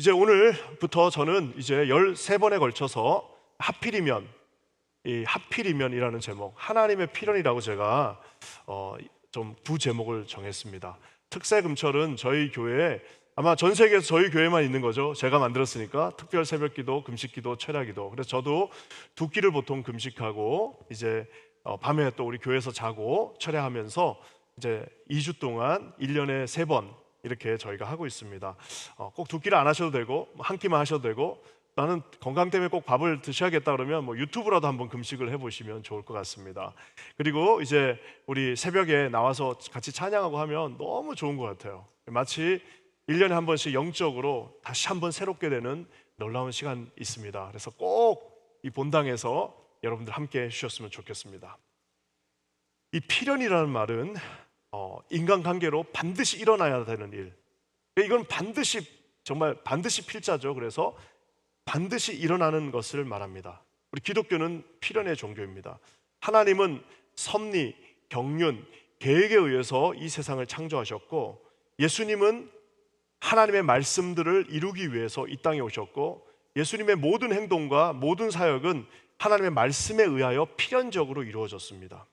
이제 오늘부터 저는 이제 13번에 걸쳐서 하필이면이라는 제목, 하나님의 필연이라고 제가 좀 부제목을 정했습니다. 특세금철은 저희 교회에 아마 전 세계에서 저희 교회만 있는 거죠. 제가 만들었으니까 특별 새벽기도, 금식기도, 철야기도. 그래서 저도 두 끼를 보통 금식하고 이제 밤에 또 우리 교회에서 자고 철야하면서 이제 2주 동안 1년에 3번 이렇게 저희가 하고 있습니다. 꼭 두 끼를 안 하셔도 되고 한 끼만 하셔도 되고, 나는 건강 때문에 꼭 밥을 드셔야겠다 그러면 뭐 유튜브라도 한번 금식을 해보시면 좋을 것 같습니다. 그리고 이제 우리 새벽에 나와서 같이 찬양하고 하면 너무 좋은 것 같아요. 마치 1년에 한 번씩 영적으로 다시 한번 새롭게 되는 놀라운 시간 있습니다. 그래서 꼭 이 본당에서 여러분들 함께 해주셨으면 좋겠습니다. 이 필연이라는 말은 인간관계로 반드시 일어나야 되는 일, 이건 반드시, 정말 반드시 필자죠. 그래서 반드시 일어나는 것을 말합니다. 우리 기독교는 필연의 종교입니다. 하나님은 섭리, 경륜, 계획에 의해서 이 세상을 창조하셨고, 예수님은 하나님의 말씀들을 이루기 위해서 이 땅에 오셨고, 예수님의 모든 행동과 모든 사역은 하나님의 말씀에 의하여 필연적으로 이루어졌습니다.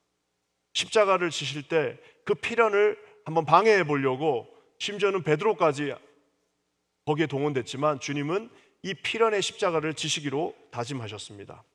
십자가를 지실 때 그 필연을 한번 방해해 보려고 심지어는 베드로까지 거기에 동원됐지만 주님은 이 필연의 십자가를 지시기로 다짐하셨습니다.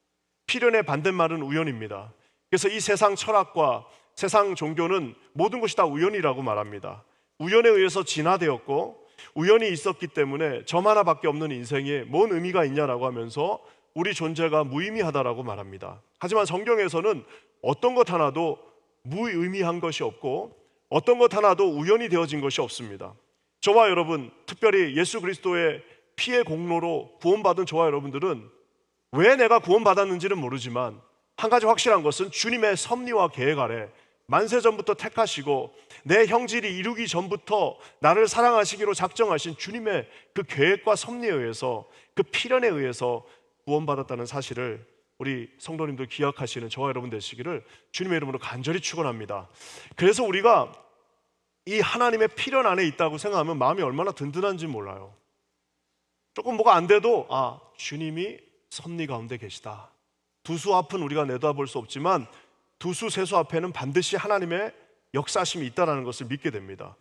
필연의 반대말은 우연입니다. 그래서 이 세상 철학과 세상 종교는 모든 것이 다 우연이라고 말합니다. 우연에 의해서 진화되었고, 우연이 있었기 때문에 점 하나밖에 없는 인생에 뭔 의미가 있냐라고 하면서 우리 존재가 무의미하다라고 말합니다. 하지만 성경에서는 어떤 것 하나도 무의미한 것이 없고 어떤 것 하나도 우연이 되어진 것이 없습니다. 저와 여러분, 특별히 예수 그리스도의 피의 공로로 구원받은 저와 여러분들은 왜 내가 구원받았는지는 모르지만 한 가지 확실한 것은 주님의 섭리와 계획 아래 만세전부터 택하시고 내 형질이 이루기 전부터 나를 사랑하시기로 작정하신 주님의 그 계획과 섭리에 의해서, 그 필연에 의해서 구원받았다는 사실을 우리 성도님들 기억하시는 저와 여러분 되시기를 주님의 이름으로 간절히 축원합니다. 그래서 우리가 이 하나님의 필연 안에 있다고 생각하면 마음이 얼마나 든든한지 몰라요. 조금 뭐가 안 돼도 주님이 섭리 가운데 계시다. 두수 앞은 우리가 내다볼 수 없지만 두수 세수 앞에는 반드시 하나님의 역사심이 있다는 것을 믿게 됩니다.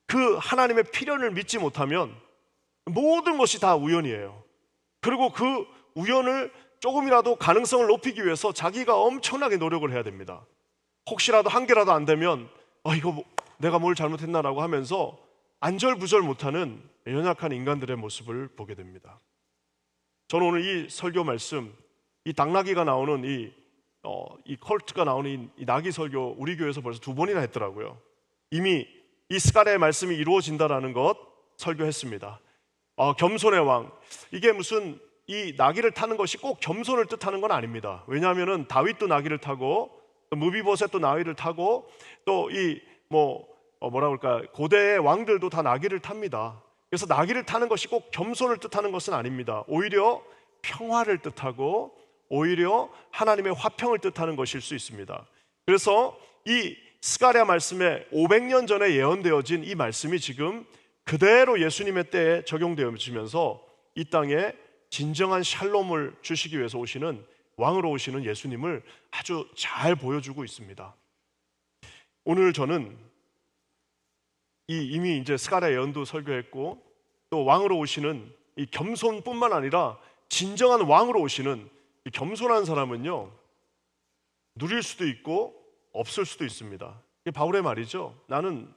그 하나님의 필연을 믿지 못하면 모든 것이 다 우연이에요. 그리고 그 우연을 조금이라도 가능성을 높이기 위해서 자기가 엄청나게 노력을 해야 됩니다. 혹시라도 한 개라도 안 되면 이거 내가 뭘 잘못했나라고 하면서 안절부절 못하는 연약한 인간들의 모습을 보게 됩니다. 저는 오늘 이 설교 말씀, 이 당나귀가 나오는 이 컬트가 나오는 이 나귀 설교 우리 교회에서 벌써 2번이나 했더라고요. 이미 이 스가랴의 말씀이 이루어진다라는 것 설교했습니다. 겸손의 왕, 이게 무슨 이 나귀를 타는 것이 꼭 겸손을 뜻하는 건 아닙니다. 왜냐하면 다윗도 나귀를 타고 무비보셋도 나귀를 타고 또 고대의 왕들도 다 나귀를 탑니다. 그래서 나귀를 타는 것이 꼭 겸손을 뜻하는 것은 아닙니다. 오히려 평화를 뜻하고 오히려 하나님의 화평을 뜻하는 것일 수 있습니다. 그래서 이 스가랴 말씀에 500년 전에 예언되어진 이 말씀이 지금 그대로 예수님의 때에 적용되어지면서 이 땅에 진정한 샬롬을 주시기 위해서 오시는, 왕으로 오시는 예수님을 아주 잘 보여주고 있습니다. 오늘 저는 이미 이제 스가랴 예언도 설교했고 또 왕으로 오시는 이 겸손뿐만 아니라 진정한 왕으로 오시는 이 겸손한 사람은요, 누릴 수도 있고 없을 수도 있습니다. 이게 바울의 말이죠. 나는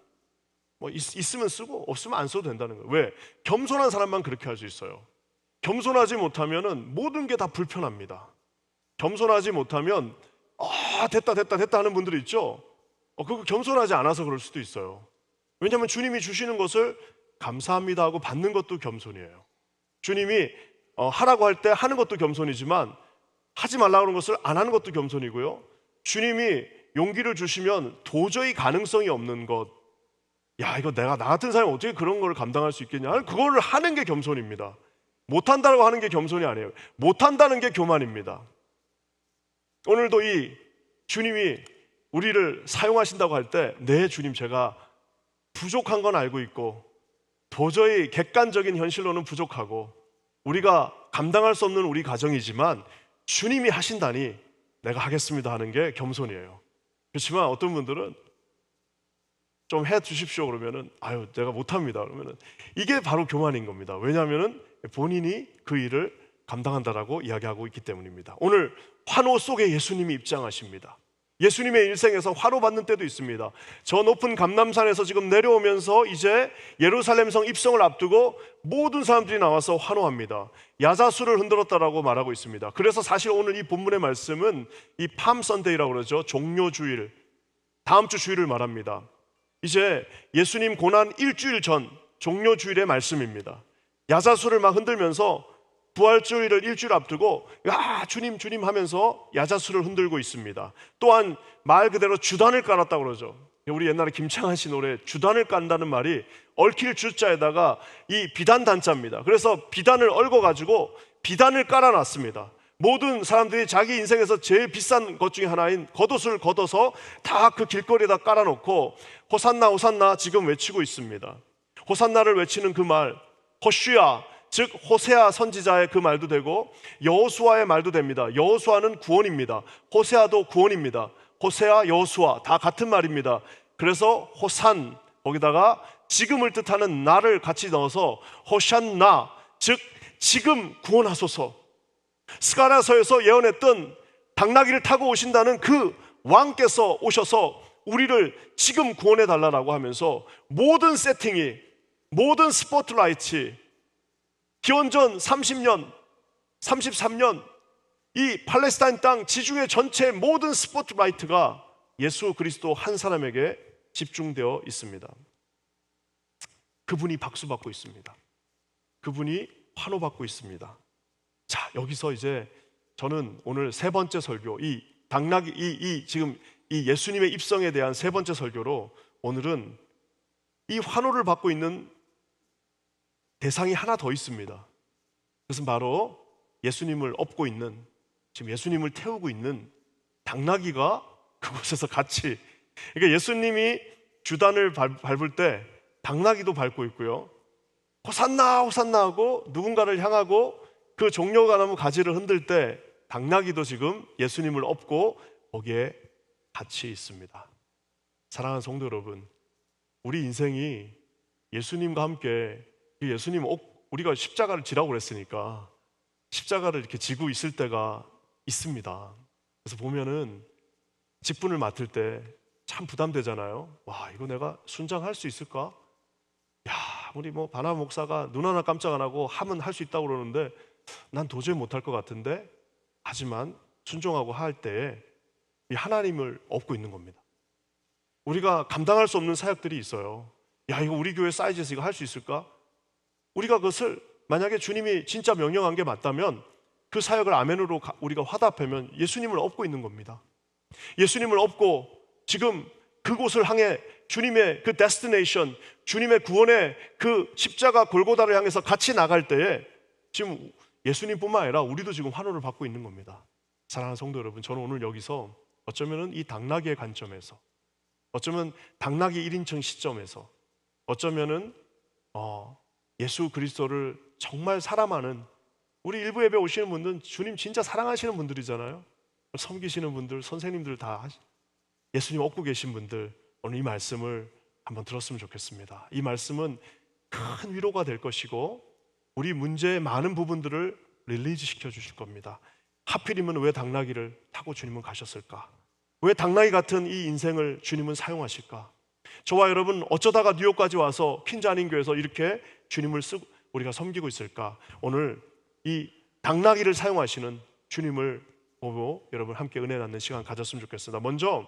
있으면 쓰고 없으면 안 써도 된다는 거예요. 왜? 겸손한 사람만 그렇게 할 수 있어요. 겸손하지 못하면은 모든 게 다 불편합니다. 겸손하지 못하면 됐다 하는 분들이 있죠. 그거 겸손하지 않아서 그럴 수도 있어요. 왜냐하면 주님이 주시는 것을 감사합니다 하고 받는 것도 겸손이에요. 주님이 하라고 할 때 하는 것도 겸손이지만 하지 말라고 하는 것을 안 하는 것도 겸손이고요. 주님이 용기를 주시면 도저히 가능성이 없는 것, 이거 나 같은 사람이 어떻게 그런 걸 감당할 수 있겠냐, 그거를 하는 게 겸손입니다. 못한다고 하는 게 겸손이 아니에요. 못한다는 게 교만입니다. 오늘도 이 주님이 우리를 사용하신다고 할 때, 네 주님, 제가 부족한 건 알고 있고 도저히 객관적인 현실로는 부족하고 우리가 감당할 수 없는 우리 가정이지만 주님이 하신다니 내가 하겠습니다 하는 게 겸손이에요. 그렇지만 어떤 분들은 좀 해 주십시오 그러면은 아유 내가 못합니다 그러면은 이게 바로 교만인 겁니다. 왜냐하면은 본인이 그 일을 감당한다라고 이야기하고 있기 때문입니다. 오늘 환호 속에 예수님이 입장하십니다. 예수님의 일생에서 화로 받는 때도 있습니다. 저 높은 감람산에서 지금 내려오면서 이제 예루살렘성 입성을 앞두고 모든 사람들이 나와서 환호합니다. 야자수를 흔들었다라고 말하고 있습니다. 그래서 사실 오늘 이 본문의 말씀은 이 팜 선데이라고 그러죠. 종료주일, 다음 주 주일을 말합니다. 이제 예수님 고난 일주일 전 종료주일의 말씀입니다. 야자수를 막 흔들면서 부활주일을 일주일 앞두고 야 주님 주님 하면서 야자수를 흔들고 있습니다. 또한 말 그대로 주단을 깔았다고 그러죠. 우리 옛날에 김창한 씨 노래 주단을 깐다는 말이 얽힐 주자에다가 이 비단 단자입니다. 그래서 비단을 얽어가지고 비단을 깔아놨습니다. 모든 사람들이 자기 인생에서 제일 비싼 것 중에 하나인 겉옷을 걷어서 다 그 길거리에다 깔아놓고 호산나 호산나 지금 외치고 있습니다. 호산나를 외치는 그 말 호슈야 즉 호세아 선지자의 그 말도 되고 여호수아의 말도 됩니다. 여호수아는 구원입니다. 호세아도 구원입니다. 호세아, 여호수아 다 같은 말입니다. 그래서 호산 거기다가 지금을 뜻하는 나를 같이 넣어서 호샨나 즉 지금 구원하소서. 스가랴서에서 예언했던 당나귀를 타고 오신다는 그 왕께서 오셔서 우리를 지금 구원해 달라고 하면서 모든 세팅이 모든 스포트라이트 기원전 30년, 33년 이 팔레스타인 땅 지중해 전체 모든 스포트라이트가 예수 그리스도 한 사람에게 집중되어 있습니다. 그분이 박수받고 있습니다. 그분이 환호받고 있습니다. 자, 여기서 이제 저는 오늘 세 번째 설교, 이 당나귀, 지금 이 예수님의 입성에 대한 세 번째 설교로 오늘은 이 환호를 받고 있는 대상이 하나 더 있습니다. 그것은 바로 예수님을 업고 있는, 지금 예수님을 태우고 있는 당나귀가 그곳에서 같이, 그러니까 예수님이 주단을 밟을 때 당나귀도 밟고 있고요. 호산나 호산나 하고 누군가를 향하고 그 종려가나무 가지를 흔들 때 당나귀도 지금 예수님을 업고 거기에 같이 있습니다. 사랑하는 성도 여러분, 우리 인생이 예수님과 함께 예수님 우리가 십자가를 지라고 그랬으니까 십자가를 이렇게 지고 있을 때가 있습니다. 그래서 보면은 직분을 맡을 때 참 부담되잖아요. 와, 이거 내가 순장할 수 있을까? 야, 우리 바나 목사가 눈 하나 깜짝 안 하고 하면 할 수 있다고 그러는데 난 도저히 못할 것 같은데, 하지만 순종하고 할 때에 이 하나님을 업고 있는 겁니다. 우리가 감당할 수 없는 사역들이 있어요. 야, 이거 우리 교회 사이즈에서 이거 할 수 있을까? 우리가 그것을 만약에 주님이 진짜 명령한 게 맞다면 그 사역을 아멘으로 우리가 화답하면 예수님을 업고 있는 겁니다. 예수님을 업고 지금 그곳을 향해 주님의 그 데스티네이션, 주님의 구원의 그 십자가 골고다를 향해서 같이 나갈 때에 지금 예수님뿐만 아니라 우리도 지금 환호를 받고 있는 겁니다. 사랑하는 성도 여러분, 저는 오늘 여기서 어쩌면 이 당나귀의 관점에서, 어쩌면 당나귀 1인称 시점에서, 어쩌면은 예수 그리스도를 정말 사랑하는 우리 일부 예배 오시는 분들은 주님 진짜 사랑하시는 분들이잖아요. 섬기시는 분들, 선생님들 다 예수님 업고 계신 분들, 오늘 이 말씀을 한번 들었으면 좋겠습니다. 이 말씀은 큰 위로가 될 것이고 우리 문제의 많은 부분들을 릴리즈 시켜 주실 겁니다. 하필이면 왜 당나귀를 타고 주님은 가셨을까? 왜 당나귀 같은 이 인생을 주님은 사용하실까? 저와 여러분 어쩌다가 뉴욕까지 와서 퀸자닌 교회에서 이렇게 주님을 쓰고 우리가 섬기고 있을까? 오늘 이 당나귀를 사용하시는 주님을 보고 여러분 함께 은혜 나누는 시간 가졌으면 좋겠습니다. 먼저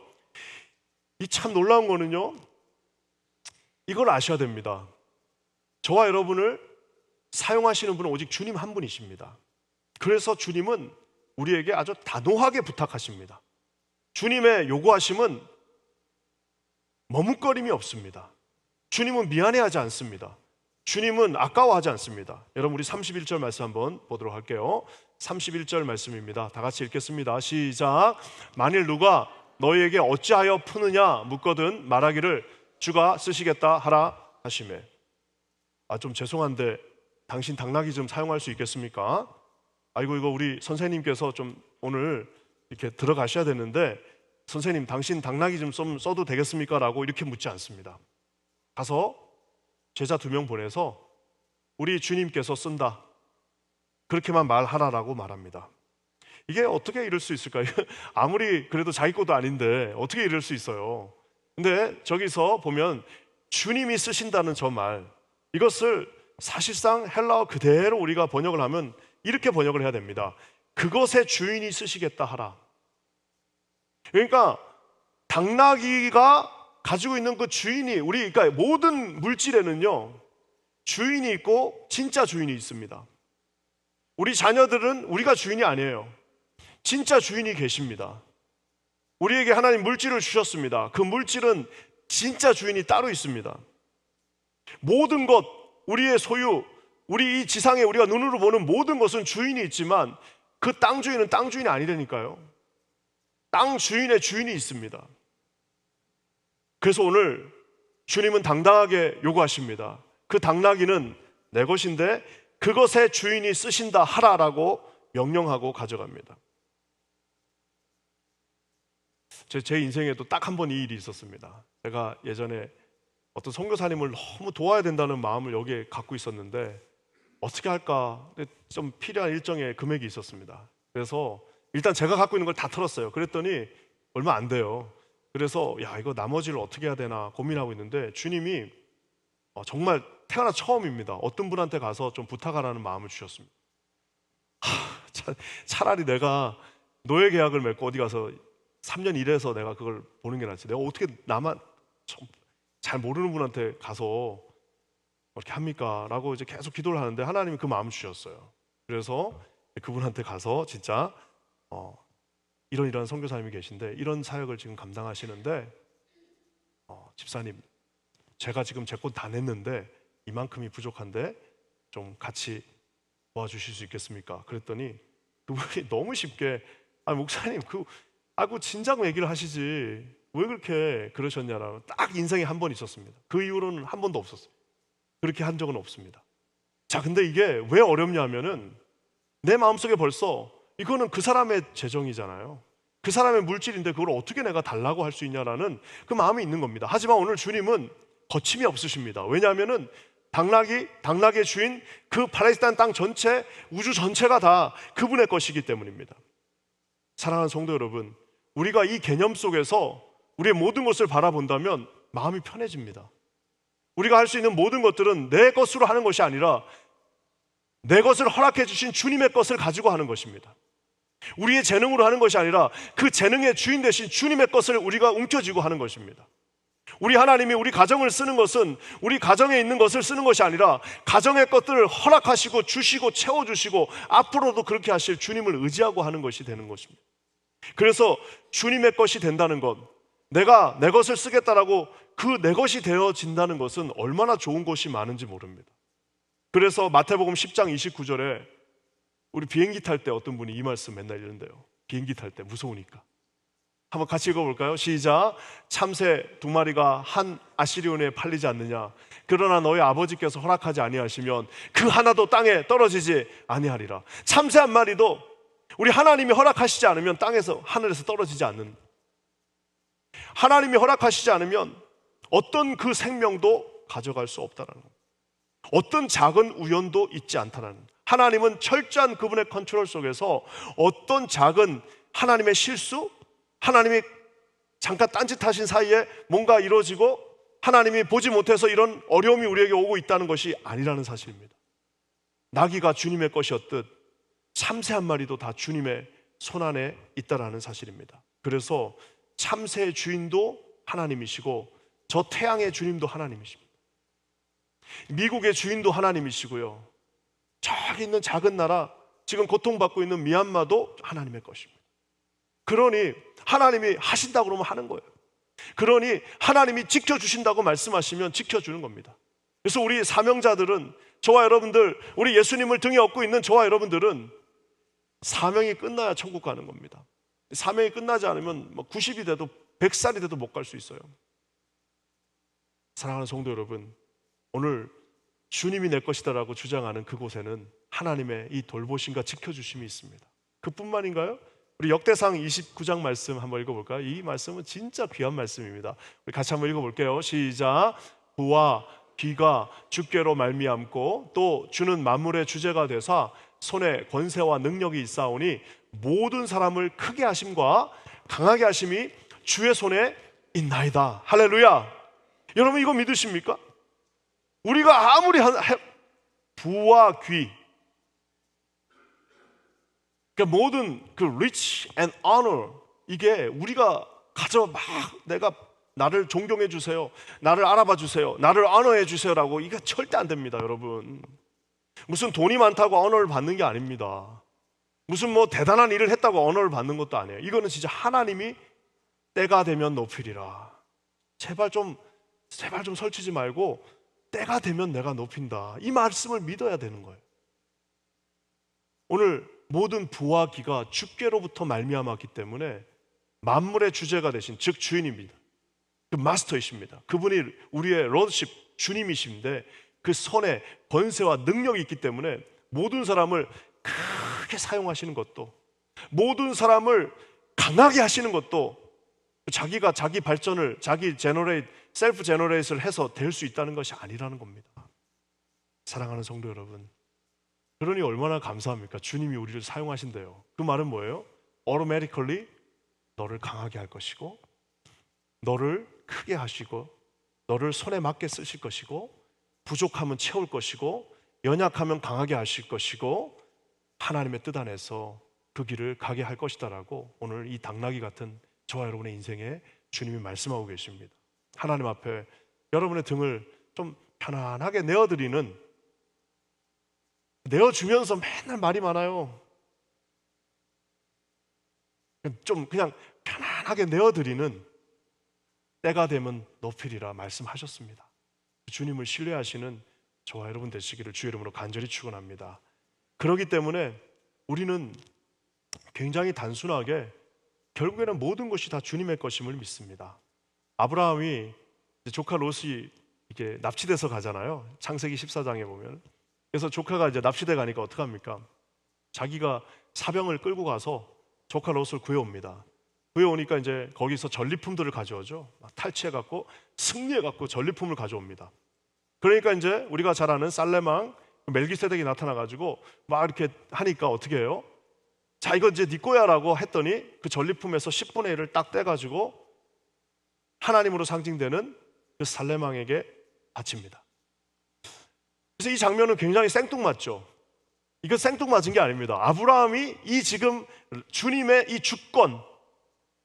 이 참 놀라운 거는요, 이걸 아셔야 됩니다. 저와 여러분을 사용하시는 분은 오직 주님 한 분이십니다. 그래서 주님은 우리에게 아주 단호하게 부탁하십니다. 주님의 요구하심은 머뭇거림이 없습니다. 주님은 미안해하지 않습니다. 주님은 아까워하지 않습니다. 여러분 우리 31절 말씀 한번 보도록 할게요. 31절 말씀입니다. 다 같이 읽겠습니다. 시작. 만일 누가 너희에게 어찌하여 푸느냐 묻거든 말하기를 주가 쓰시겠다 하라 하시매. 좀 죄송한데 당신 당나귀 좀 사용할 수 있겠습니까? 아이고 이거 우리 선생님께서 좀 오늘 이렇게 들어가셔야 되는데 선생님 당신 당나귀 좀 써도 되겠습니까? 라고 이렇게 묻지 않습니다. 가서 제자 2명 보내서 우리 주님께서 쓴다, 그렇게만 말하라라고 말합니다. 이게 어떻게 이럴 수 있을까요? 아무리 그래도 자기 것도 아닌데 어떻게 이럴 수 있어요? 근데 저기서 보면 주님이 쓰신다는 저 말, 이것을 사실상 헬라어 그대로 우리가 번역을 하면 이렇게 번역을 해야 됩니다. 그것의 주인이 쓰시겠다 하라. 그러니까 당나귀가 가지고 있는 그 주인이, 그러니까 모든 물질에는요 주인이 있고 진짜 주인이 있습니다. 우리 자녀들은 우리가 주인이 아니에요. 진짜 주인이 계십니다. 우리에게 하나님 물질을 주셨습니다. 그 물질은 진짜 주인이 따로 있습니다. 모든 것, 우리의 소유, 우리 이 지상에 우리가 눈으로 보는 모든 것은 주인이 있지만 그 땅 주인은 땅 주인이 아니라니까요. 땅 주인의 주인이 있습니다. 그래서 오늘 주님은 당당하게 요구하십니다. 그 당나귀는 내 것인데 그것의 주인이 쓰신다 하라라고 명령하고 가져갑니다. 제 인생에도 딱 한 번 이 일이 있었습니다. 제가 예전에 어떤 선교사님을 너무 도와야 된다는 마음을 여기에 갖고 있었는데 어떻게 할까 좀 필요한 일정의 금액이 있었습니다. 그래서 일단 제가 갖고 있는 걸 다 털었어요. 그랬더니 얼마 안 돼요. 그래서 이거 나머지를 어떻게 해야 되나 고민하고 있는데 주님이 정말 태어나 처음입니다. 어떤 분한테 가서 좀 부탁하라는 마음을 주셨습니다. 차라리 내가 노예 계약을 맺고 어디 가서 3년 일해서 내가 그걸 보는 게 낫지. 내가 어떻게 나만 잘 모르는 분한테 가서 이렇게 합니까? 라고 이제 계속 기도를 하는데 하나님이 그 마음을 주셨어요. 그래서 그분한테 가서 진짜 이런 선교사님이 계신데 이런 사역을 지금 감당하시는데 집사님 제가 지금 제 것 다 냈는데 이만큼이 부족한데 좀 같이 도와주실 수 있겠습니까? 그랬더니 그분이 너무 쉽게 목사님 그 진작 얘기를 하시지 왜 그렇게 그러셨냐라고 딱 인생에 한 번 있었습니다. 그 이후로는 한 번도 없었어요. 그렇게 한 적은 없습니다. 자, 근데 이게 왜 어렵냐면은 내 마음속에 벌써 이거는 그 사람의 재정이잖아요. 그 사람의 물질인데 그걸 어떻게 내가 달라고 할 수 있냐라는 그 마음이 있는 겁니다. 하지만 오늘 주님은 거침이 없으십니다. 왜냐하면은 당나귀의 주인 그 팔레스타인 땅 전체, 우주 전체가 다 그분의 것이기 때문입니다. 사랑하는 성도 여러분, 우리가 이 개념 속에서 우리의 모든 것을 바라본다면 마음이 편해집니다. 우리가 할 수 있는 모든 것들은 내 것으로 하는 것이 아니라 내 것을 허락해 주신 주님의 것을 가지고 하는 것입니다. 우리의 재능으로 하는 것이 아니라 그 재능의 주인 되신 주님의 것을 우리가 움켜쥐고 하는 것입니다. 우리 하나님이 우리 가정을 쓰는 것은 우리 가정에 있는 것을 쓰는 것이 아니라 가정의 것들을 허락하시고 주시고 채워주시고 앞으로도 그렇게 하실 주님을 의지하고 하는 것이 되는 것입니다. 그래서 주님의 것이 된다는 것, 내가 내 것을 쓰겠다라고 그 내 것이 되어진다는 것은 얼마나 좋은 것이 많은지 모릅니다. 그래서 마태복음 10장 29절에 우리 비행기 탈 때 어떤 분이 이 말씀 맨날 읽는데요. 비행기 탈 때 무서우니까. 한번 같이 읽어볼까요? 시작. 참새 2마리가 한 아시리온에 팔리지 않느냐. 그러나 너희 아버지께서 허락하지 아니하시면 그 하나도 땅에 떨어지지 아니하리라. 참새 한 마리도 우리 하나님이 허락하시지 않으면 땅에서 하늘에서 떨어지지 않는, 하나님이 허락하시지 않으면 어떤 그 생명도 가져갈 수 없다라는 것, 어떤 작은 우연도 있지 않다라는 것. 하나님은 철저한 그분의 컨트롤 속에서 어떤 작은 하나님의 실수, 하나님이 잠깐 딴짓하신 사이에 뭔가 이루어지고 하나님이 보지 못해서 이런 어려움이 우리에게 오고 있다는 것이 아니라는 사실입니다. 나귀가 주님의 것이었듯 참새 한 마리도 다 주님의 손안에 있다라는 사실입니다. 그래서 참새의 주인도 하나님이시고 저 태양의 주님도 하나님이십니다. 미국의 주인도 하나님이시고요, 저기 있는 작은 나라 지금 고통받고 있는 미얀마도 하나님의 것입니다. 그러니 하나님이 하신다고 그러면 하는 거예요. 그러니 하나님이 지켜주신다고 말씀하시면 지켜주는 겁니다. 그래서 우리 사명자들은, 저와 여러분들, 우리 예수님을 등에 업고 있는 저와 여러분들은 사명이 끝나야 천국 가는 겁니다. 사명이 끝나지 않으면 90이 돼도 100살이 돼도 못 갈 수 있어요. 사랑하는 성도 여러분, 오늘 주님이 내 것이다라고 주장하는 그곳에는 하나님의 이 돌보심과 지켜주심이 있습니다. 그뿐만인가요? 우리 역대상 29장 말씀 한번 읽어볼까요? 이 말씀은 진짜 귀한 말씀입니다. 우리 같이 한번 읽어볼게요. 시작. 부와 귀가 주께로 말미암고 또 주는 만물의 주제가 되사 손에 권세와 능력이 있사오니 모든 사람을 크게 하심과 강하게 하심이 주의 손에 있나이다. 할렐루야. 여러분 이거 믿으십니까? 우리가 아무리 부와 귀, 그러니까 모든 그 rich and honor, 이게 우리가 가져 막 내가 나를 존경해 주세요, 나를 알아봐 주세요, 나를 honor해 주세요라고, 이게 절대 안 됩니다. 여러분 무슨 돈이 많다고 honor를 받는 게 아닙니다. 무슨 뭐 대단한 일을 했다고 honor를 받는 것도 아니에요. 이거는 진짜 하나님이 때가 되면 높이리라. 제발 좀 설치지 말고 때가 되면 내가 높인다, 이 말씀을 믿어야 되는 거예요. 오늘 모든 부와 귀가 주께로부터 말미암았기 때문에 만물의 주제가 되신, 즉 주인입니다. 그 마스터이십니다. 그분이 우리의 로드십 주님이신데 그 손에 권세와 능력이 있기 때문에 모든 사람을 크게 사용하시는 것도, 모든 사람을 강하게 하시는 것도, 자기가 자기 발전을 셀프 제너레이트를 해서 될 수 있다는 것이 아니라는 겁니다. 사랑하는 성도 여러분, 그러니 얼마나 감사합니까? 주님이 우리를 사용하신대요. 그 말은 뭐예요? automatically 너를 강하게 할 것이고, 너를 크게 하시고, 너를 손에 맞게 쓰실 것이고, 부족하면 채울 것이고, 연약하면 강하게 하실 것이고, 하나님의 뜻 안에서 그 길을 가게 할 것이다라고 오늘 이 당나귀 같은 저와 여러분의 인생에 주님이 말씀하고 계십니다. 하나님 앞에 여러분의 등을 좀 편안하게 내어주면서 맨날 말이 많아요. 좀 그냥 편안하게 내어드리는 때가 되면 높이리라 말씀하셨습니다. 주님을 신뢰하시는 저와 여러분 되시기를 주의 이름으로 간절히 축원합니다. 그렇기 때문에 우리는 굉장히 단순하게 결국에는 모든 것이 다 주님의 것임을 믿습니다. 아브라함이 조카 롯이 이게 납치돼서 가잖아요. 창세기 14장에 보면. 그래서 조카가 이제 납치돼 가니까 어떡합니까? 자기가 사병을 끌고 가서 조카 롯을 구해옵니다. 구해오니까 이제 거기서 전리품들을 가져오죠. 탈취해갖고 승리해갖고 전리품을 가져옵니다. 그러니까 이제 우리가 잘 아는 살레망 멜기세덱이 나타나가지고 막 이렇게 하니까 어떻게 해요? 자, 이거 이제 네 거야라고 했더니 그 전리품에서 10분의 1을 딱 떼가지고 하나님으로 상징되는 그 살레망에게 바칩니다. 그래서 이 장면은 굉장히 생뚱맞죠. 이거 생뚱맞은 게 아닙니다. 아브라함이 이 지금 주님의 이 주권,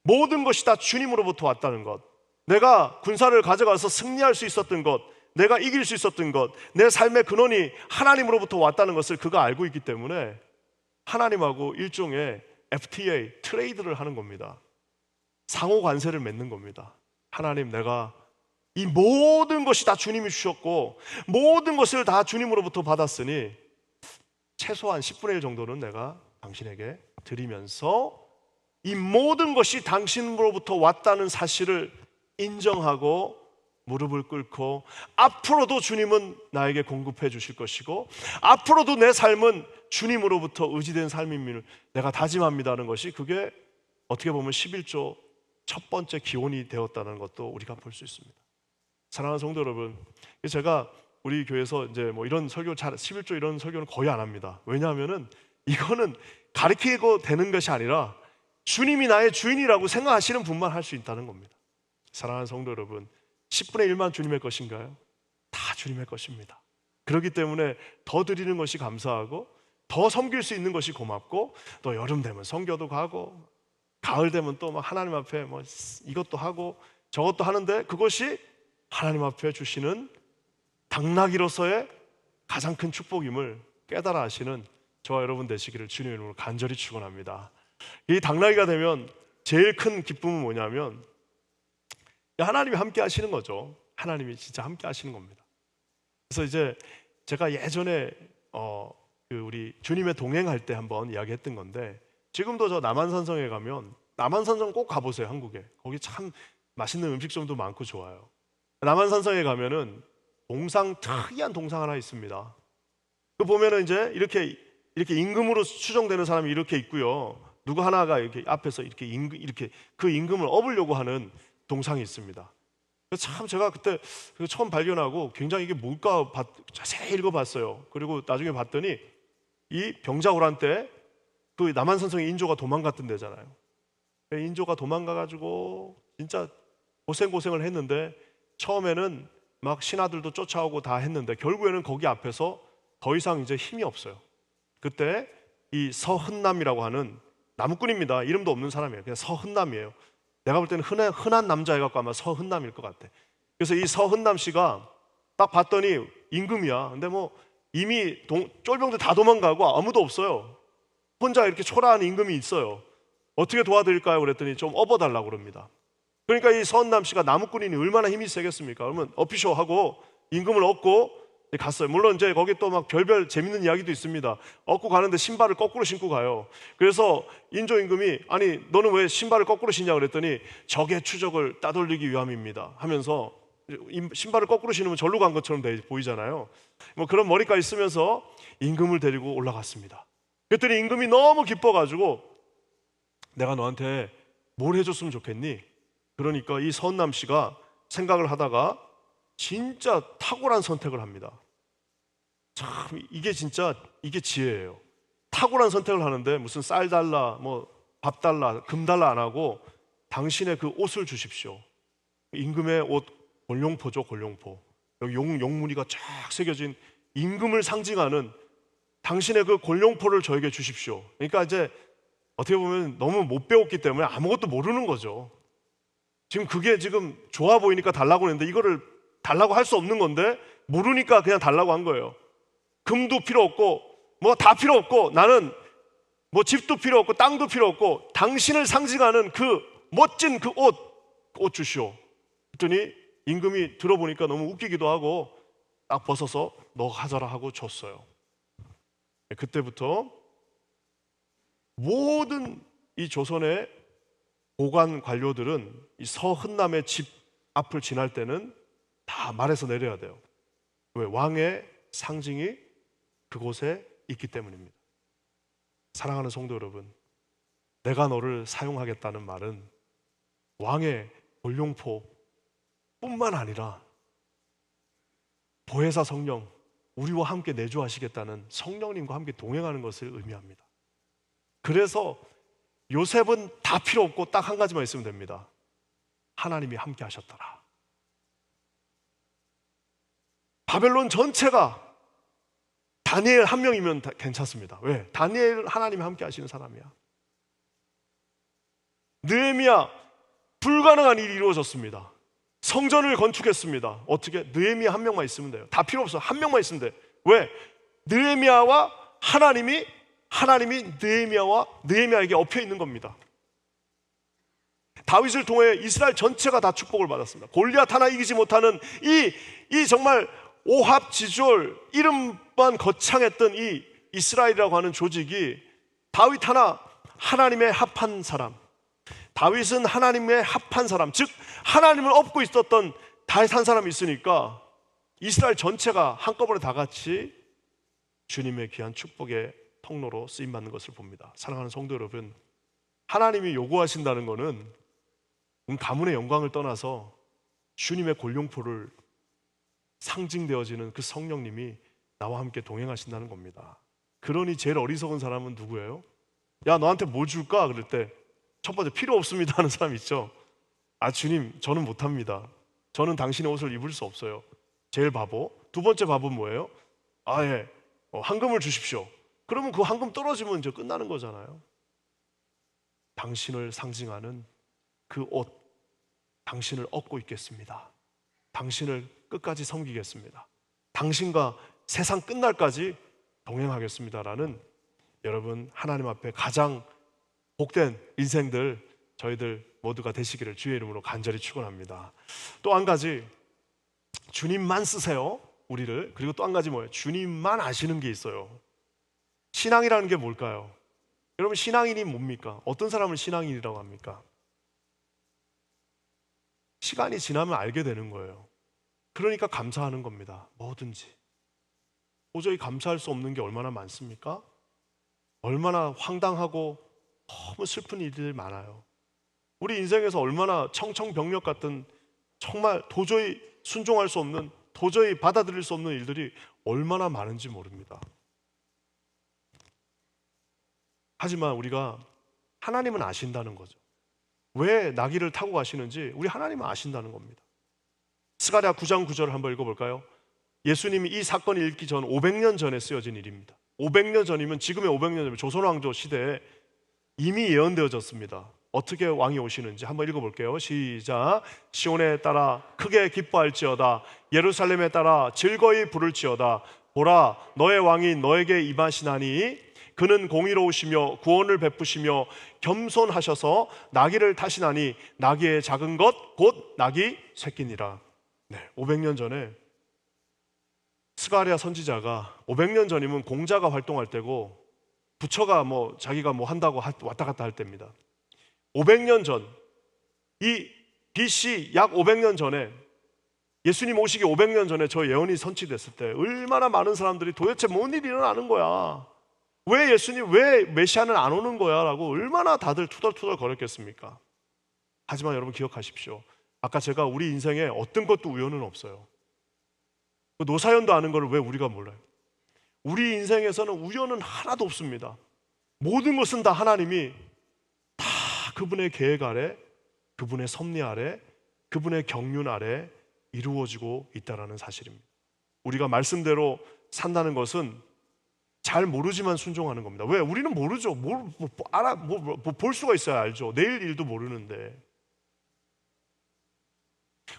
모든 것이 다 주님으로부터 왔다는 것, 내가 군사를 가져가서 승리할 수 있었던 것, 내가 이길 수 있었던 것, 내 삶의 근원이 하나님으로부터 왔다는 것을 그가 알고 있기 때문에 하나님하고 일종의 FTA, 트레이드를 하는 겁니다. 상호 관세를 맺는 겁니다. 하나님, 내가 이 모든 것이 다 주님이 주셨고 모든 것을 다 주님으로부터 받았으니 최소한 10분의 1 정도는 내가 당신에게 드리면서 이 모든 것이 당신으로부터 왔다는 사실을 인정하고 무릎을 꿇고, 앞으로도 주님은 나에게 공급해 주실 것이고 앞으로도 내 삶은 주님으로부터 의지된 삶임을 내가 다짐합니다는 것이, 그게 어떻게 보면 11조 첫 번째 기원이 되었다는 것도 우리가 볼 수 있습니다. 사랑하는 성도 여러분, 제가 우리 교회에서 이제 뭐 이런 설교 11조 이런 설교는 거의 안 합니다. 왜냐하면은 이거는 가르치고 되는 것이 아니라 주님이 나의 주인이라고 생각하시는 분만 할 수 있다는 겁니다. 사랑하는 성도 여러분, 10분의 1만 주님의 것인가요? 다 주님의 것입니다. 그렇기 때문에 더 드리는 것이 감사하고 더 섬길 수 있는 것이 고맙고, 또 여름 되면 선교도 가고 가을 되면 또 막 하나님 앞에 뭐 이것도 하고 저것도 하는데, 그것이 하나님 앞에 주시는 당나귀로서의 가장 큰 축복임을 깨달아 하시는 저와 여러분 되시기를 주님의 이름으로 간절히 축원합니다. 이 당나귀가 되면 제일 큰 기쁨은 뭐냐면 하나님이 함께 하시는 거죠. 하나님이 진짜 함께 하시는 겁니다. 그래서 이제 제가 예전에 우리 주님의 동행할 때 한번 이야기했던 건데, 지금도 저 남한산성에 가면, 남한산성 꼭 가보세요. 한국에 거기 참 맛있는 음식점도 많고 좋아요. 남한산성에 가면은 특이한 동상 하나 있습니다. 그 보면은 이제 이렇게 임금으로 추정되는 사람이 이렇게 있고요. 누구 하나가 이렇게 앞에서 이렇게 그 임금을 업으려고 하는 동상이 있습니다. 참 제가 그때 처음 발견하고 굉장히 이게 뭘까 자세히 읽어봤어요. 그리고 나중에 봤더니 이 병자호란 때 그 남한산성의 인조가 도망갔던 데잖아요. 인조가 도망가가지고 진짜 고생을 했는데 처음에는 막 신하들도 쫓아오고 다 했는데 결국에는 거기 앞에서 더 이상 이제 힘이 없어요. 그때 이 서흔남이라고 하는 나무꾼입니다. 이름도 없는 사람이에요. 그냥 서흔남이에요. 내가 볼 때는 흔한 남자애갖고 아마 서흔남일 것 같아. 그래서 이 서흔남 씨가 딱 봤더니 임금이야. 근데 뭐 이미 쫄병들 다 도망가고 아무도 없어요. 혼자 이렇게 초라한 임금이 있어요. 어떻게 도와드릴까요? 그랬더니 좀 업어달라고 그럽니다. 그러니까 이 서흔남 씨가 나무꾼이니 얼마나 힘이 세겠습니까? 그러면 업히쇼 하고 임금을 업고 갔어요. 물론 이제 거기 또 막 별별 재밌는 이야기도 있습니다. 업고 가는데 신발을 거꾸로 신고 가요. 그래서 인조 임금이 아니 너는 왜 신발을 거꾸로 신냐 그랬더니 적의 추적을 따돌리기 위함입니다 하면서 신발을 거꾸로 신으면 절로 간 것처럼 보이잖아요. 뭐 그런 머리까지 쓰면서 임금을 데리고 올라갔습니다. 그랬더니 임금이 너무 기뻐가지고 내가 너한테 뭘 해줬으면 좋겠니? 그러니까 이 서은남 씨가 생각을 하다가 진짜 탁월한 선택을 합니다. 참 이게 지혜예요. 탁월한 선택을 하는데 무슨 쌀 달라, 뭐 밥 달라, 금 달라 안 하고 당신의 그 옷을 주십시오. 임금의 옷 골룡포죠, 골룡포. 여기 용무늬가 쫙 새겨진 임금을 상징하는 당신의 그 골룡포를 저에게 주십시오. 그러니까 이제 어떻게 보면 너무 못 배웠기 때문에 아무것도 모르는 거죠. 지금 그게 지금 좋아 보이니까 달라고 했는데 이거를 달라고 할 수 없는 건데 모르니까 그냥 달라고 한 거예요. 금도 필요 없고 뭐 다 필요 없고 나는 뭐 집도 필요 없고 땅도 필요 없고 당신을 상징하는 그 멋진 그 옷 주시오. 그랬더니 임금이 들어보니까 너무 웃기기도 하고 딱 벗어서 너 가져라 하고 줬어요. 그때부터 모든 이 조선의 고관 관료들은 이 서흔남의 집 앞을 지날 때는 다 말해서 내려야 돼요. 왜? 왕의 상징이 그곳에 있기 때문입니다. 사랑하는 성도 여러분, 내가 너를 사용하겠다는 말은 왕의 골룡포 뿐만 아니라 보혜사 성령, 우리와 함께 내주하시겠다는 성령님과 함께 동행하는 것을 의미합니다. 그래서 요셉은 다 필요 없고 딱 한 가지만 있으면 됩니다. 하나님이 함께 하셨더라. 바벨론 전체가 다니엘 한 명이면 괜찮습니다. 왜? 다니엘 하나님이 함께 하시는 사람이야. 느헤미야 불가능한 일이 이루어졌습니다. 성전을 건축했습니다. 어떻게? 느헤미야 한 명만 있으면 돼요. 다 필요 없어. 한 명만 있으면 돼. 왜? 느헤미야와 하나님이 느헤미야에게 엎여 있는 겁니다. 다윗을 통해 이스라엘 전체가 다 축복을 받았습니다. 골리앗 하나 이기지 못하는 이 정말 오합지졸 이름만 거창했던 이 이스라엘이라고 하는 조직이 다윗 하나님의 합한 사람, 다윗은 하나님의 합한 사람, 즉 하나님을 업고 있었던 다윗 한 사람이 있으니까 이스라엘 전체가 한꺼번에 다 같이 주님의 귀한 축복의 통로로 쓰임받는 것을 봅니다. 사랑하는 성도 여러분, 하나님이 요구하신다는 것은 가문의 영광을 떠나서 주님의 골룡포를 상징되어지는 그 성령님이 나와 함께 동행하신다는 겁니다. 그러니 제일 어리석은 사람은 누구예요? 야, 너한테 뭐 줄까? 그럴 때 첫 번째 필요 없습니다 하는 사람 있죠. 아, 주님, 저는 못합니다. 저는 당신의 옷을 입을 수 없어요. 제일 바보. 두 번째 바보는 뭐예요? 아, 예, 황금을 주십시오. 그러면 그 황금 떨어지면 이제 끝나는 거잖아요. 당신을 상징하는 그 옷, 당신을 얻고 있겠습니다. 당신을 끝까지 섬기겠습니다. 당신과 세상 끝날까지 동행하겠습니다라는 여러분 하나님 앞에 가장 복된 인생들 저희들 모두가 되시기를 주의 이름으로 간절히 축원합니다. 또 한 가지, 주님만 쓰세요, 우리를. 그리고 또 한 가지 뭐예요? 주님만 아시는 게 있어요. 신앙이라는 게 뭘까요? 여러분, 신앙인이 뭡니까? 어떤 사람을 신앙인이라고 합니까? 시간이 지나면 알게 되는 거예요. 그러니까 감사하는 겁니다. 뭐든지. 도저히 감사할 수 없는 게 얼마나 많습니까? 얼마나 황당하고 너무 슬픈 일들이 많아요. 우리 인생에서 얼마나 청천벽력 같은 정말 도저히 순종할 수 없는, 도저히 받아들일 수 없는 일들이 얼마나 많은지 모릅니다. 하지만 우리가 하나님은 아신다는 거죠. 왜 나귀를 타고 가시는지 우리 하나님은 아신다는 겁니다. 스가랴 9장 9절을 한번 읽어볼까요? 예수님이 이 사건이 읽기 전 500년 전에 쓰여진 일입니다. 500년 전이면 지금의 500년 전이면 조선왕조 시대에 이미 예언되어졌습니다. 어떻게 왕이 오시는지 한번 읽어볼게요. 시작. 시온에 따라 크게 기뻐할지어다. 예루살렘에 따라 즐거이 부를지어다. 보라, 너의 왕이 너에게 임하시나니 그는 공의로우시며 구원을 베푸시며 겸손하셔서 나귀를 타시나니 나귀의 작은 것 곧 나귀 새끼니라. 네, 500년 전에 스가랴 선지자가 500년 전이면 공자가 활동할 때고 부처가 자기가 한다고 왔다 갔다 할 때입니다. 500년 전, 이 BC 약 500년 전에 예수님 오시기 500년 전에 저 예언이 선치됐을 때 얼마나 많은 사람들이 도대체 뭔 일이 일어나는 거야? 왜 예수님, 왜 메시아는 안 오는 거야? 라고 얼마나 다들 투덜투덜 거렸겠습니까? 하지만 여러분 기억하십시오. 아까 제가 우리 인생에 어떤 것도 우연은 없어요. 노사연도 아는 걸 왜 우리가 몰라요? 우리 인생에서는 우연은 하나도 없습니다. 모든 것은 다 하나님이 다 그분의 계획 아래, 그분의 섭리 아래, 그분의 경륜 아래 이루어지고 있다는 사실입니다. 우리가 말씀대로 산다는 것은 잘 모르지만 순종하는 겁니다. 왜? 우리는 모르죠. 볼 수가 있어야 알죠. 내일 일도 모르는데.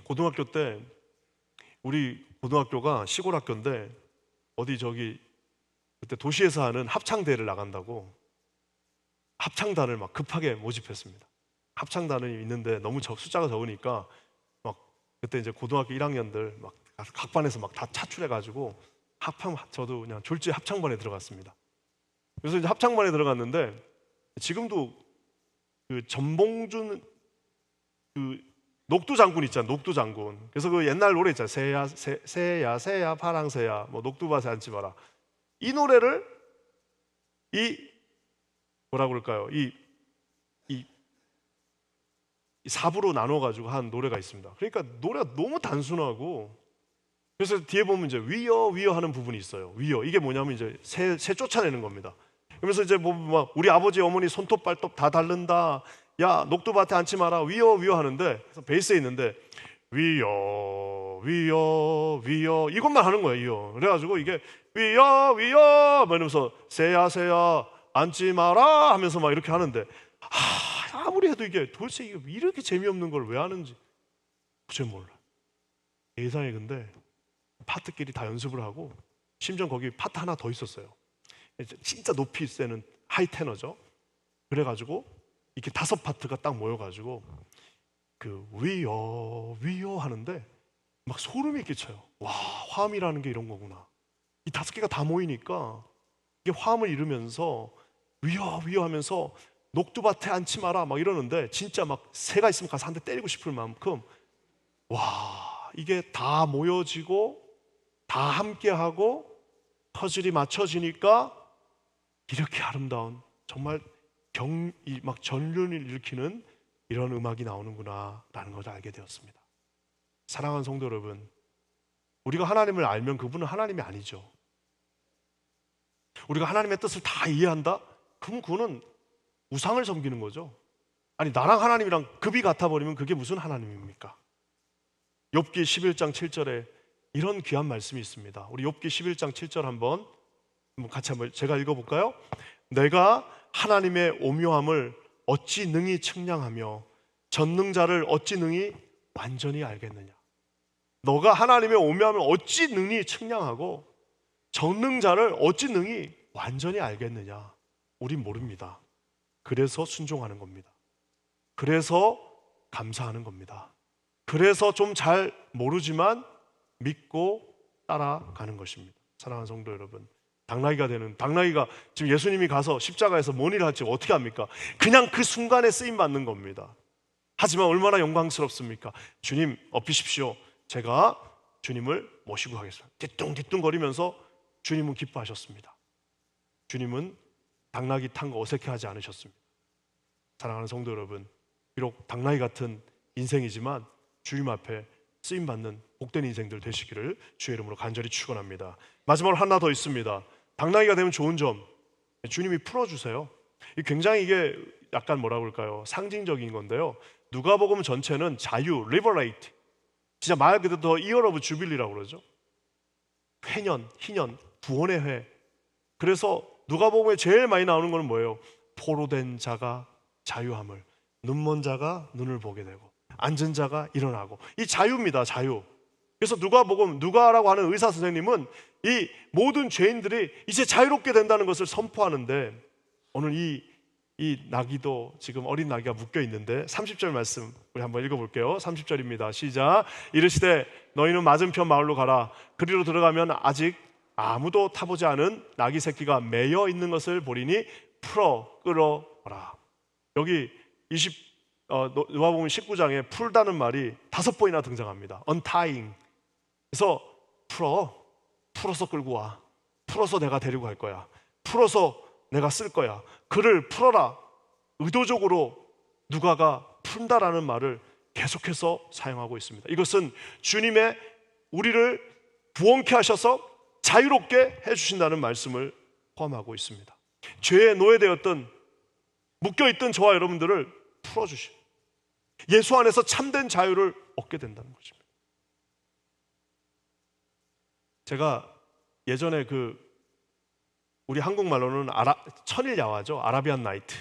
고등학교 때 우리 고등학교가 시골 학교인데 그때 도시에서 하는 합창대회를 나간다고 합창단을 막 급하게 모집했습니다. 합창단이 있는데 너무 숫자가 적으니까 그때 이제 고등학교 1학년들 각 반에서 다 차출해가지고 저도 그냥 졸지에 합창반에 들어갔습니다. 그래서 이제 합창반에 들어갔는데 지금도 그 전봉준 녹두 장군 있잖아, 녹두 장군. 그래서 그 옛날 노래 있잖아, 새야 파랑새야 녹두밭에 앉지 마라. 이 노래를 뭐라 그럴까요? 이 4부로 나눠가지고 한 노래가 있습니다. 그러니까 노래가 너무 단순하고, 그래서 뒤에 보면 이제 위여 하는 부분이 있어요. 위여, 이게 뭐냐면 이제 새 쫓아내는 겁니다. 그러면서 이제 우리 아버지 어머니 손톱 발톱 다 닳는다, 야 녹두밭에 앉지 마라, 위여 하는데, 그래서 베이스에 있는데 위여 이것만 하는 거예요. 위여. 그래가지고 이게 위여 이러면서 새야 앉지 마라 하면서 막 이렇게 하는데, 아무리 해도 이게 도대체 이렇게 재미없는 걸 왜 하는지 도저히 몰라. 예상에 근데 파트끼리 다 연습을 하고, 심지어 거기 파트 하나 더 있었어요. 진짜 높이 세는 하이 테너죠. 그래가지고 이렇게 5파트가 딱 모여가지고 그 위여 하는데 막 소름이 끼쳐요. 와, 화음이라는 게 이런 거구나. 이 5개가 다 모이니까 이게 화음을 이루면서 위여 하면서 녹두밭에 앉지 마라 막 이러는데, 진짜 막 새가 있으면 가서 한 대 때리고 싶을 만큼, 와, 이게 다 모여지고 다 함께하고 퍼즐이 맞춰지니까 이렇게 아름다운, 정말 막 전륜을 일으키는 이런 음악이 나오는구나 라는 것을 알게 되었습니다. 사랑하는 성도 여러분, 우리가 하나님을 알면 그분은 하나님이 아니죠. 우리가 하나님의 뜻을 다 이해한다? 그럼 그거는 우상을 섬기는 거죠. 아니, 나랑 하나님이랑 급이 같아버리면 그게 무슨 하나님입니까? 욥기 11장 7절에 이런 귀한 말씀이 있습니다. 우리 욥기 11장 7절 한번 같이 제가 읽어볼까요? 내가 하나님의 오묘함을 어찌 능히 측량하며 전능자를 어찌 능히 완전히 알겠느냐. 너가 하나님의 오묘함을 어찌 능히 측량하고 전능자를 어찌 능히 완전히 알겠느냐. 우린 모릅니다. 그래서 순종하는 겁니다. 그래서 감사하는 겁니다. 그래서 좀 잘 모르지만 믿고 따라가는 것입니다. 사랑하는 성도 여러분, 당나귀가 지금 예수님이 가서 십자가에서 뭔 일을 할지 어떻게 합니까? 그냥 그 순간에 쓰임 받는 겁니다. 하지만 얼마나 영광스럽습니까? 주님 엎으십시오. 제가 주님을 모시고 가겠습니다. 뒤뚱뒤뚱거리면서 주님은 기뻐하셨습니다. 주님은 당나귀 탄 거 어색해하지 않으셨습니다. 사랑하는 성도 여러분, 비록 당나귀 같은 인생이지만 주님 앞에 쓰임받는 복된 인생들 되시기를 주의 이름으로 간절히 축원합니다. 마지막으로 하나 더 있습니다. 당나귀가 되면 좋은 점, 주님이 풀어주세요. 굉장히 이게 약간 뭐라고 할까요? 상징적인 건데요. 누가복음 전체는 자유, 리버레이트, 진짜 말 그대로 더 이어 오브 주빌리라고 그러죠. 회년, 희년, 구원의 회. 그래서 누가복음에 제일 많이 나오는 거는 뭐예요? 포로된 자가 자유함을, 눈먼 자가 눈을 보게 되고 앉은 자가 일어나고, 이 자유입니다. 자유. 그래서 누가라고 하는 의사 선생님은 이 모든 죄인들이 이제 자유롭게 된다는 것을 선포하는데, 오늘 이 나귀도 지금 어린 나귀가 묶여 있는데 30절 말씀 우리 한번 읽어볼게요. 30절입니다. 시작. 이르시되 너희는 맞은편 마을로 가라. 그리로 들어가면 아직 아무도 타보지 않은 나귀 새끼가 매여 있는 것을 보리니 풀어 끌어오라. 여기 누가복음 19장에 풀다는 말이 5번이나 등장합니다. untying. 그래서 풀어서 끌고 와. 풀어서 내가 데리고 갈 거야. 풀어서 내가 쓸 거야. 그를 풀어라. 의도적으로 누가가 푼다라는 말을 계속해서 사용하고 있습니다. 이것은 주님의 우리를 구원케 하셔서 자유롭게 해주신다는 말씀을 포함하고 있습니다. 죄에 노예되었던, 묶여있던 저와 여러분들을 풀어주시고 예수 안에서 참된 자유를 얻게 된다는 것입니다. 제가 예전에 우리 한국말로는 천일 야화죠. 아라비안 나이트.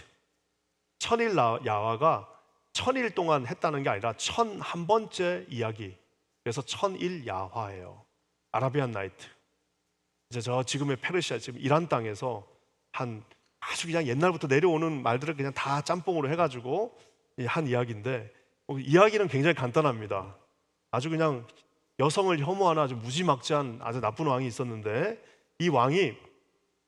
천일 야화가 1000일 동안 했다는 게 아니라 1001번째 이야기. 그래서 천일 야화예요. 아라비안 나이트. 이제 저 지금의 페르시아, 지금 이란 땅에서 아주 그냥 옛날부터 내려오는 말들을 그냥 다 짬뽕으로 해가지고 한 이야기인데, 이야기는 굉장히 간단합니다. 아주 그냥 여성을 혐오하는 아주 무지막지한 아주 나쁜 왕이 있었는데, 이 왕이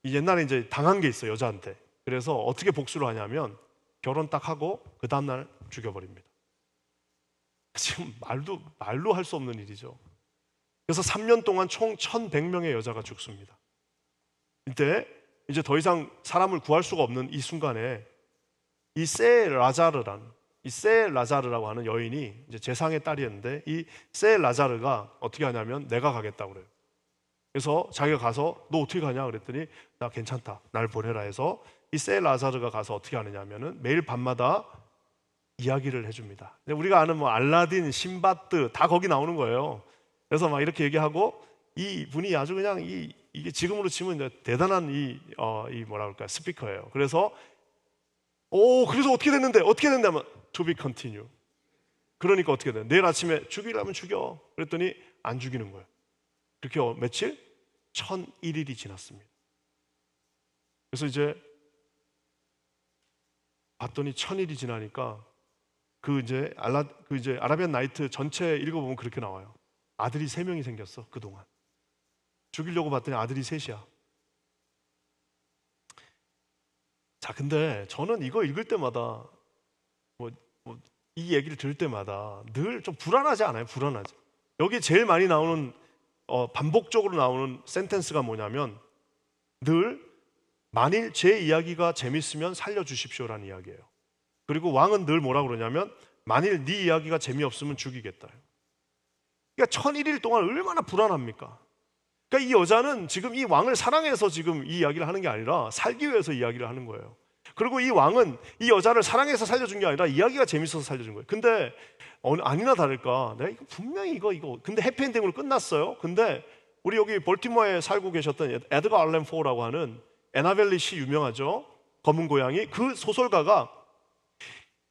옛날에 이제 당한 게 있어요, 여자한테. 그래서 어떻게 복수를 하냐면 결혼 딱 하고 그 다음날 죽여버립니다. 지금 말로 할 수 없는 일이죠. 그래서 3년 동안 총 1100명의 여자가 죽습니다. 이때 이제 더 이상 사람을 구할 수가 없는 이 순간에 이 라자르라고 하는 여인이 이제 제상의 딸이었는데, 이 라자르가 어떻게 하냐면 내가 가겠다고 그래요. 그래서 자기가 가서 너 어떻게 가냐 그랬더니 나 괜찮다, 날 보내라 해서 이 라자르가 가서 어떻게 하느냐 하면은 매일 밤마다 이야기를 해줍니다. 우리가 아는 뭐 알라딘, 신바드 다 거기 나오는 거예요. 그래서 막 이렇게 얘기하고, 이 분이 아주 그냥 이게 지금으로 치면 대단한 뭐라 그럴까, 스피커예요. 그래서 어떻게 됐는데 하면 to be continue. 그러니까 어떻게 돼? 내일 아침에 죽이려면 죽여. 그랬더니 안 죽이는 거예요. 그렇게 며칠? 1001일이 지났습니다. 그래서 이제 봤더니 1000일이 지나니까 이제 아라비안 나이트 전체 읽어보면 그렇게 나와요. 아들이 3명이 생겼어. 그동안 죽이려고 봤더니 아들이 3이야. 자, 근데 저는 이거 읽을 때마다 이 얘기를 들을 때마다 늘 좀 불안하지 않아요? 불안하지. 여기 제일 많이 나오는 반복적으로 나오는 센텐스가 뭐냐면 늘 만일 제 이야기가 재밌으면 살려주십시오라는 이야기예요. 그리고 왕은 늘 뭐라 그러냐면 만일 네 이야기가 재미없으면 죽이겠다. 그러니까 1001일 동안 얼마나 불안합니까? 그러니까 이 여자는 지금 이 왕을 사랑해서 지금 이 이야기를 하는 게 아니라 살기 위해서 이야기를 하는 거예요. 그리고 이 왕은 이 여자를 사랑해서 살려준 게 아니라 이야기가 재밌어서 살려준 거예요. 근데 아니나 다를까 내가 분명히 이거 근데 해피엔딩으로 끝났어요. 근데 우리 여기 볼티모어에 살고 계셨던 에드거 알렌 포라고 하는 애나벨리 시 유명하죠. 검은 고양이. 그 소설가가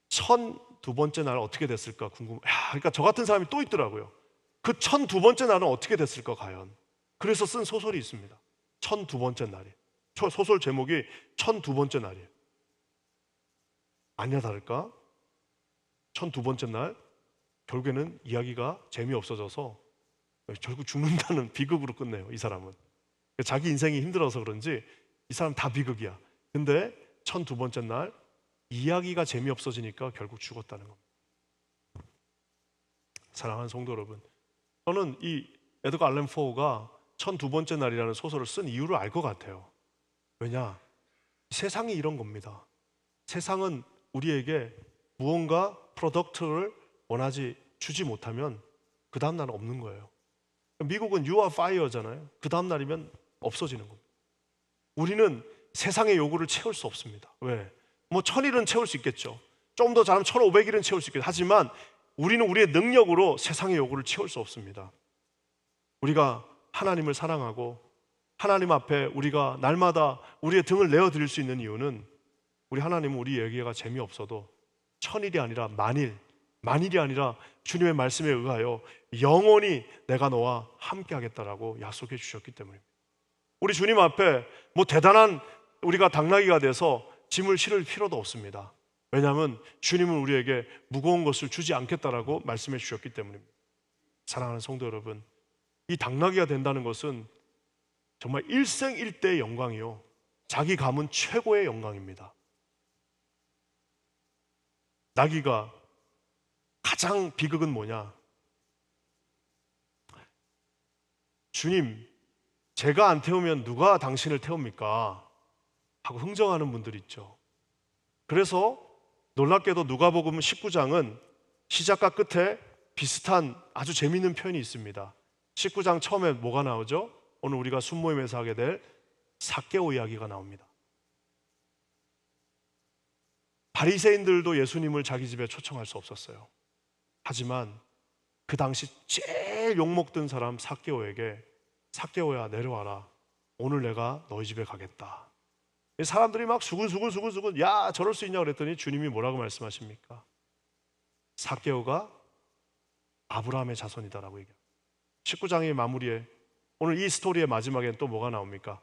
1002번째 날 어떻게 됐을까 궁금해. 그러니까 저 같은 사람이 또 있더라고요. 그 1002번째 날은 어떻게 됐을까 과연. 그래서 쓴 소설이 있습니다. 1002번째 날이. 소설 제목이 1002번째 날이에요. 아니나 다를까 1002번째 날 결국에는 이야기가 재미없어져서 결국 죽는다는 비극으로 끝내요. 이 사람은 자기 인생이 힘들어서 그런지 이 사람 다 비극이야. 근데 1002번째 날 이야기가 재미없어지니까 결국 죽었다는 겁니다. 사랑하는 성도 여러분, 저는 이 에드거 알렌 포우가 1002번째 날이라는 소설을 쓴 이유를 알 것 같아요. 왜냐? 세상이 이런 겁니다. 세상은 우리에게 무언가 프로덕트를 주지 못하면 그 다음 날은 없는 거예요. 미국은 You are fire잖아요. 그 다음 날이면 없어지는 겁니다. 우리는 세상의 요구를 채울 수 없습니다. 왜? 뭐 1000일은 채울 수 있겠죠. 좀 더 잘하면 1500일은 채울 수 있겠죠. 하지만 우리는 우리의 능력으로 세상의 요구를 채울 수 없습니다. 우리가 하나님을 사랑하고 하나님 앞에 우리가 날마다 우리의 등을 내어드릴 수 있는 이유는 우리 하나님은 우리 얘기가 재미없어도 1000일이 아니라 만일이 아니라 주님의 말씀에 의하여 영원히 내가 너와 함께 하겠다라고 약속해 주셨기 때문입니다. 우리 주님 앞에 뭐 대단한 우리가 당나귀가 돼서 짐을 실을 필요도 없습니다. 왜냐하면 주님은 우리에게 무거운 것을 주지 않겠다라고 말씀해 주셨기 때문입니다. 사랑하는 성도 여러분, 이 당나귀가 된다는 것은 정말 일생일대의 영광이요, 자기 가문 최고의 영광입니다. 나귀가 가장 비극은 뭐냐? 주님, 제가 안 태우면 누가 당신을 태웁니까? 하고 흥정하는 분들이 있죠. 그래서 놀랍게도 누가복음 19장은 시작과 끝에 비슷한 아주 재미있는 표현이 있습니다. 19장 처음에 뭐가 나오죠? 오늘 우리가 순모임에서 하게 될 삭개오 이야기가 나옵니다. 바리새인들도 예수님을 자기 집에 초청할 수 없었어요. 하지만 그 당시 제일 욕먹던 사람 삭개오에게, 삭개오야 내려와라, 오늘 내가 너희 집에 가겠다. 사람들이 막 수근수근 야 저럴 수 있냐 그랬더니 주님이 뭐라고 말씀하십니까? 삭개오가 아브라함의 자손이다라고 얘기합니다. 19장의 마무리에, 오늘 이 스토리의 마지막엔 또 뭐가 나옵니까?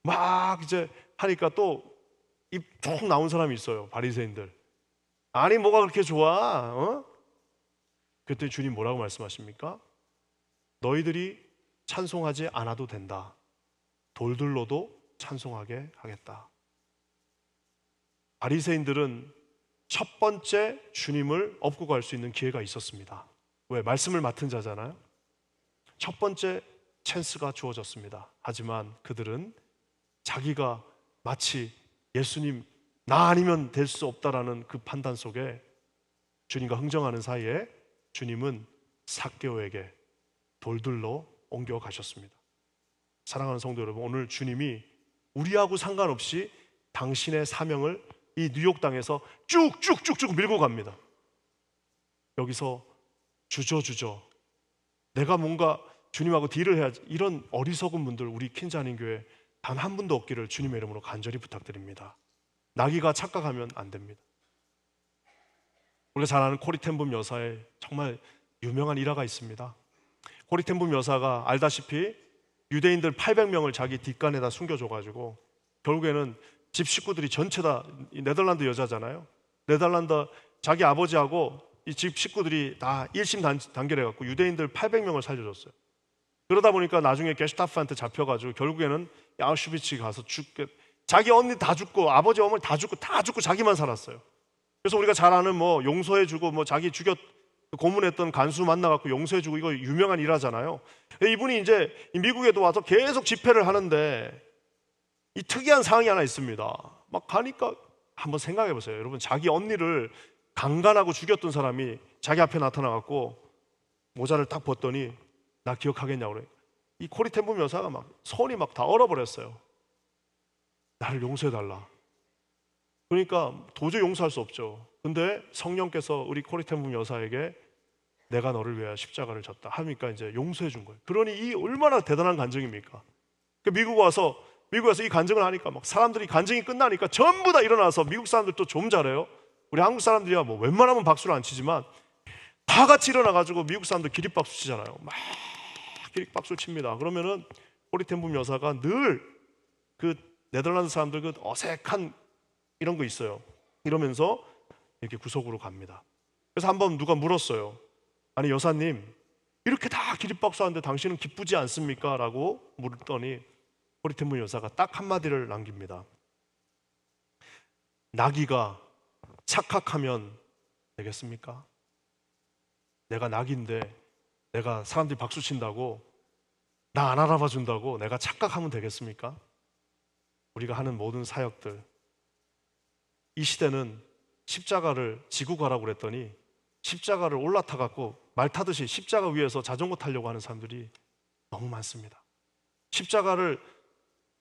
막 이제 하니까 또 입 툭 나온 사람이 있어요. 바리새인들. 아니 뭐가 그렇게 좋아? 어? 그때 주님 뭐라고 말씀하십니까? 너희들이 찬송하지 않아도 된다. 돌들로도 찬송하게 하겠다. 바리새인들은 첫 번째 주님을 업고 갈 수 있는 기회가 있었습니다. 왜? 말씀을 맡은 자잖아요. 첫 번째 찬스가 주어졌습니다. 하지만 그들은 자기가 마치 예수님 나 아니면 될 수 없다라는 그 판단 속에 주님과 흥정하는 사이에 주님은 삭개오에게 돌들로 옮겨 가셨습니다. 사랑하는 성도 여러분, 오늘 주님이 우리하고 상관없이 당신의 사명을 이 뉴욕 땅에서 쭉쭉쭉쭉 밀고 갑니다. 여기서 주저 내가 뭔가 주님하고 딜을 해야지, 이런 어리석은 분들 우리 킨자님 교회 단 한 분도 없기를 주님의 이름으로 간절히 부탁드립니다. 나귀가 착각하면 안 됩니다. 우리가 잘 아는 코리 텐붐 여사의 정말 유명한 일화가 있습니다. 코리 텐붐 여사가 알다시피 유대인들 800명을 자기 뒷간에다 숨겨줘가지고 결국에는 집 식구들이 전체 다, 네덜란드 여자잖아요. 네덜란드 자기 아버지하고 이 집 식구들이 다 일심 단결해갖고 유대인들 800명을 살려줬어요. 그러다 보니까 나중에 게슈타프한테 잡혀가지고 결국에는 아우슈비츠 가서 자기 언니 다 죽고 아버지 어머니 다 죽고 자기만 살았어요. 그래서 우리가 잘 아는 뭐 용서해주고 뭐 자기 고문했던 간수 만나갖고 용서해주고 이거 유명한 일하잖아요. 이분이 이제 미국에도 와서 계속 집회를 하는데 이 특이한 상황이 하나 있습니다. 막 가니까 한번 생각해 보세요. 여러분, 자기 언니를 강간하고 죽였던 사람이 자기 앞에 나타나갖고 모자를 딱 벗더니 나 기억하겠냐고 그래. 이 코리 텐붐 여사가 막 손이 막 다 얼어버렸어요. 나를 용서해달라. 그러니까 도저히 용서할 수 없죠. 근데 성령께서 우리 코리 텐붐 여사에게 내가 너를 위하여 십자가를 졌다 하니까 이제 용서해 준 거예요. 그러니 이 얼마나 대단한 간증입니까? 미국에 와서 이 간증을 하니까 막 사람들이 간증이 끝나니까 전부 다 일어나서, 미국 사람들도 좀 잘해요. 우리 한국 사람들이야 뭐 웬만하면 박수를 안 치지만 다 같이 일어나가지고 미국 사람들 기립박수 치잖아요. 막 기립박수 칩니다. 그러면은 코리 텐붐 여사가 늘 그 네덜란드 사람들 그 어색한 이런 거 있어요. 이러면서 이렇게 구석으로 갑니다. 그래서 한번 누가 물었어요. 아니 여사님, 이렇게 다 기립박수 하는데 당신은 기쁘지 않습니까? 라고 물었더니 코리 텐붐 여사가 딱 한마디를 남깁니다. 나귀가 착각하면 되겠습니까? 내가 나귀인데 내가 사람들이 박수 친다고, 나 안 알아봐 준다고 내가 착각하면 되겠습니까? 우리가 하는 모든 사역들, 이 시대는 십자가를 지고 가라고 그랬더니 십자가를 올라타 갖고 말 타듯이 십자가 위에서 자전거 타려고 하는 사람들이 너무 많습니다. 십자가를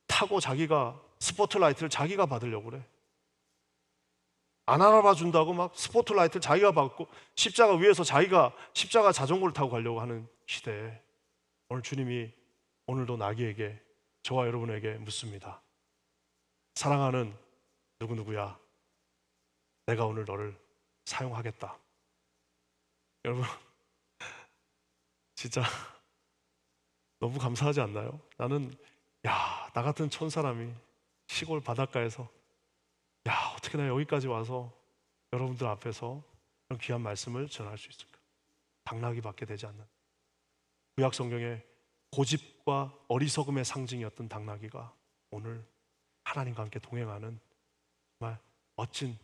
타고 자기가 스포트라이트를 자기가 받으려고 그래. 안 알아봐 준다고 막 스포트라이트를 자기가 받고 십자가 위에서 자기가 십자가 자전거를 타고 가려고 하는 시대에 오늘 주님이 오늘도 나귀에게, 저와 여러분에게 묻습니다. 사랑하는 누구누구야, 내가 오늘 너를 사용하겠다. 여러분 진짜 너무 감사하지 않나요? 나는 나 같은 촌사람이 시골 바닷가에서 어떻게 나 여기까지 와서 여러분들 앞에서 이런 귀한 말씀을 전할 수 있을까? 당나귀 받게 되지 않는, 구약 성경에 고집과 어리석음의 상징이었던 당나귀가 오늘 하나님과 함께 동행하는 정말 멋진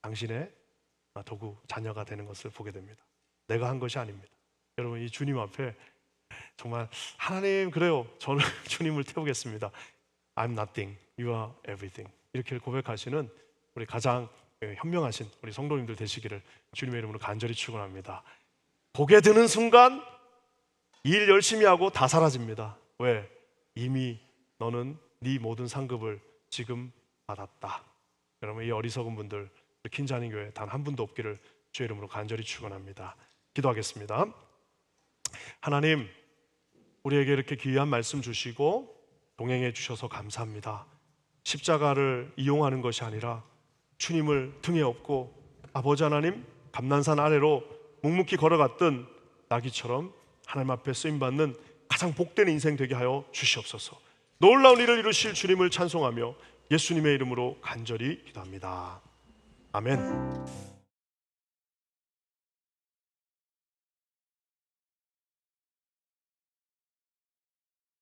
당신의 도구, 자녀가 되는 것을 보게 됩니다. 내가 한 것이 아닙니다. 여러분, 이 주님 앞에 정말 하나님, 그래요, 저는 주님을 태우겠습니다. I'm nothing, you are everything, 이렇게 고백하시는 우리 가장 현명하신 우리 성도님들 되시기를 주님의 이름으로 간절히 축원합니다. 고개 드는 순간 일 열심히 하고 다 사라집니다. 왜? 이미 너는 네 모든 상급을 지금 받았다. 여러분, 이 어리석은 분들 킨자니 교회 단 한 분도 없기를 주의 이름으로 간절히 축원합니다. 기도하겠습니다. 하나님, 우리에게 이렇게 귀한 말씀 주시고 동행해 주셔서 감사합니다. 십자가를 이용하는 것이 아니라 주님을 등에 업고 아버지 하나님, 감난산 아래로 묵묵히 걸어갔던 나귀처럼 하나님 앞에 쓰임받는 가장 복된 인생 되게 하여 주시옵소서. 놀라운 일을 이루실 주님을 찬송하며 예수님의 이름으로 간절히 기도합니다. 아멘.